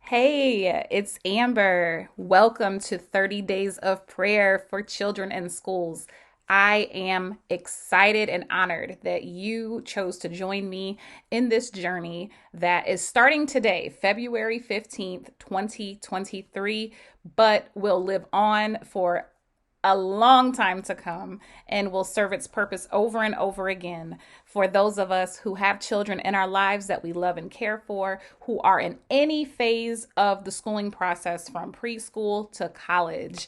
Hey, it's Amber. Welcome to 30 Days of Prayer for Children in Schools. I am excited and honored that you chose to join me in this journey that is starting today, February 15th, 2023, but will live on for a long time to come and will serve its purpose over and over again for those of us who have children in our lives that we love and care for, who are in any phase of the schooling process from preschool to college.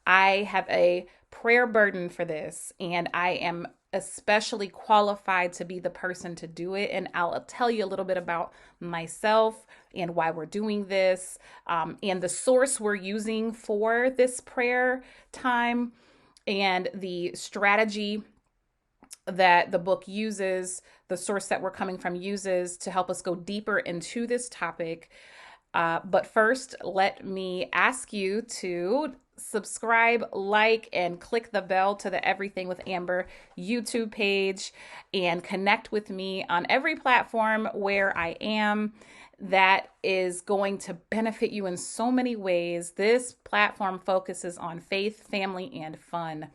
I have a prayer burden for this, and I am especially qualified to be the person to do it. And I'll tell you a little bit about myself and why we're doing this, and the source we're using for this prayer time, and the strategy that the book uses, the source that we're coming from uses to help us go deeper into this topic. But first, let me ask you to subscribe, like, and click the bell to the Everything with Amber YouTube page and connect with me on every platform where I am. That is going to benefit you in so many ways. This platform focuses on faith, family, and fun.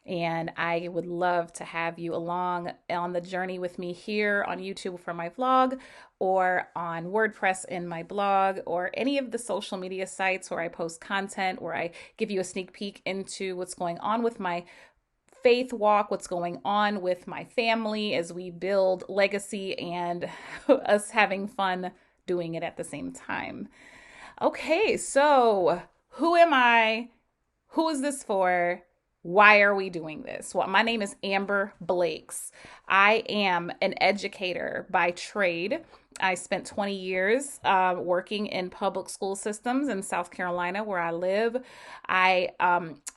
And I would love to have you along on the journey with me here on YouTube for my vlog, or on WordPress in my blog, or any of the social media sites where I post content, where I give you a sneak peek into what's going on with my faith walk, what's going on with my family as we build legacy and us having fun doing it at the same time. Okay, so who am I? Who is this for? Why are we doing this? Well, my name is Amber Blakes. I am an educator by trade. I spent 20 years working in public school systems in South Carolina, where I live. I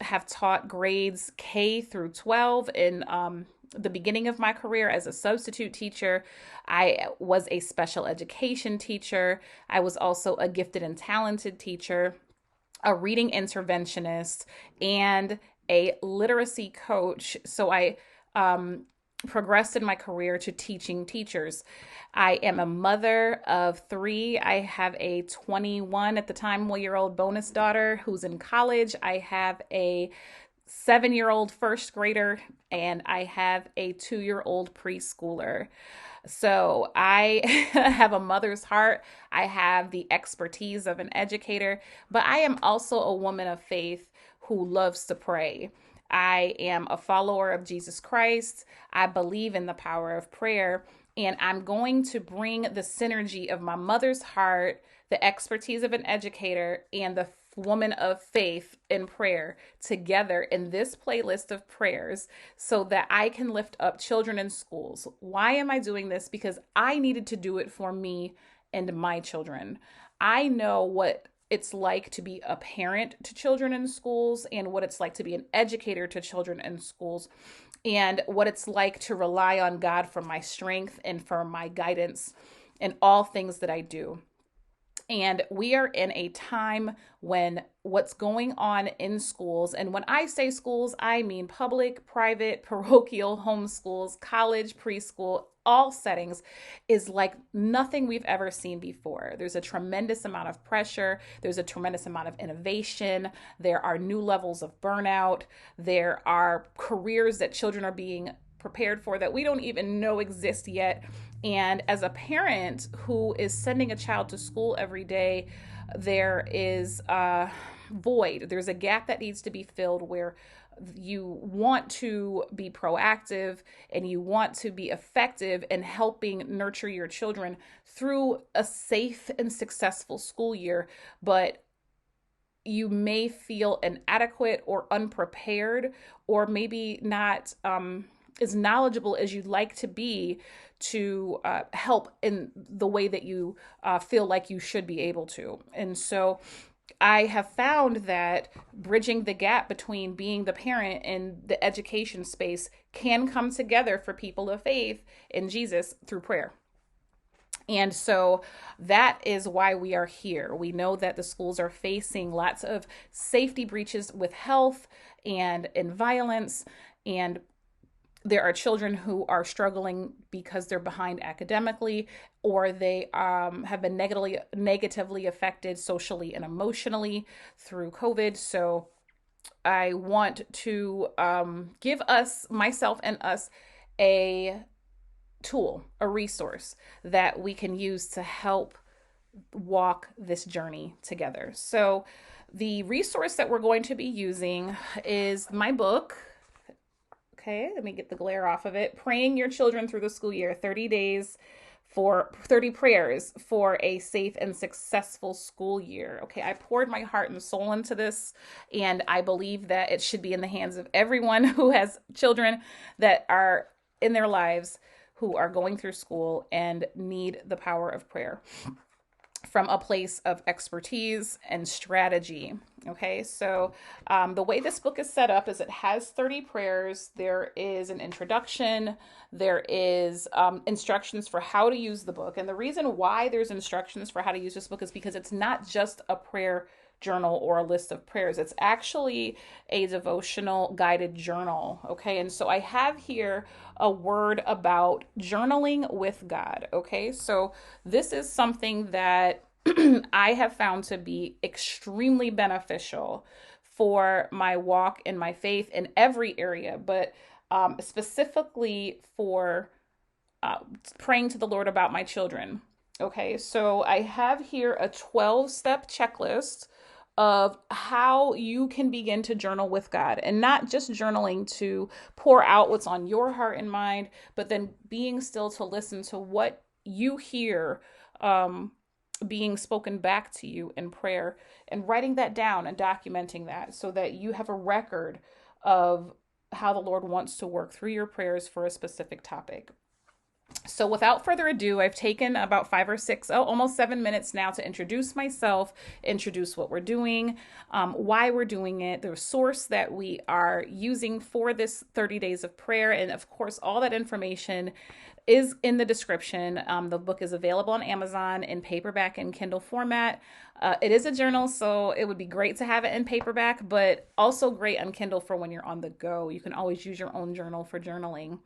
have taught grades K through 12 in the beginning of my career as a substitute teacher. I was a special education teacher. I was also a gifted and talented teacher, a reading interventionist, and a literacy coach. So I progressed in my career to teaching teachers. I am a mother of three. I have a 21 at the time, 1 year old bonus daughter who's in college. I have a 7 year old first grader, and I have a 2 year old preschooler. So I have a mother's heart. I have the expertise of an educator, but I am also a woman of faith who loves to pray. I am a follower of Jesus Christ. I believe in the power of prayer, and I'm going to bring the synergy of my mother's heart, the expertise of an educator, and the woman of faith in prayer together in this playlist of prayers so that I can lift up children in schools. Why am I doing this? Because I needed to do it for me and my children. I know what it's like to be a parent to children in schools, and what it's like to be an educator to children in schools, and what it's like to rely on God for my strength and for my guidance in all things that I do. And we are in a time when what's going on in schools, and when I say schools, I mean public, private, parochial, homeschools, college, preschool, all settings, is like nothing we've ever seen before. There's a tremendous amount of pressure. There's a tremendous amount of innovation. There are new levels of burnout. There are careers that children are being prepared for that we don't even know exist yet. And as a parent who is sending a child to school every day, there is a void. There's a gap that needs to be filled where you want to be proactive and you want to be effective in helping nurture your children through a safe and successful school year, but you may feel inadequate or unprepared, or maybe not as knowledgeable as you'd like to be to help in the way that you feel like you should be able to. And so I have found that bridging the gap between being the parent and the education space can come together for people of faith in Jesus through prayer. And so that is why we are here. We know that the schools are facing lots of safety breaches with health and in violence, and there are children who are struggling because they're behind academically, or they have been negatively affected socially and emotionally through COVID. So I want to give us, myself and us, a tool, a resource that we can use to help walk this journey together. So, the resource that we're going to be using is my book. Okay, let me get the glare off of it. Praying Your Children Through the School Year, 30 days for 30 prayers for a safe and successful school year. Okay, I poured my heart and soul into this, and I believe that it should be in the hands of everyone who has children that are in their lives who are going through school and need the power of prayer from a place of expertise and strategy. Okay, so the way this book is set up is it has 30 prayers. There is an introduction. There is instructions for how to use the book. And the reason why there's instructions for how to use this book is because it's not just a prayer journal or a list of prayers. It's actually a devotional guided journal. Okay, and so I have here a word about journaling with God. Okay, so this is something that I have found to be extremely beneficial for my walk in my faith in every area, but specifically for praying to the Lord about my children. Okay, so I have here a 12-step checklist of how you can begin to journal with God, and not just journaling to pour out what's on your heart and mind, but then being still to listen to what you hear being spoken back to you in prayer, and writing that down and documenting that so that you have a record of how the Lord wants to work through your prayers for a specific topic. So without further ado, I've taken about 5 or 6, almost 7 minutes now to introduce myself, introduce what we're doing, why we're doing it, the source that we are using for this 30 days of prayer. And of course, all that information is in the description. The book is available on Amazon in paperback and Kindle format. It is a journal, so it would be great to have it in paperback, but also great on Kindle for when you're on the go. You can always use your own journal for journaling.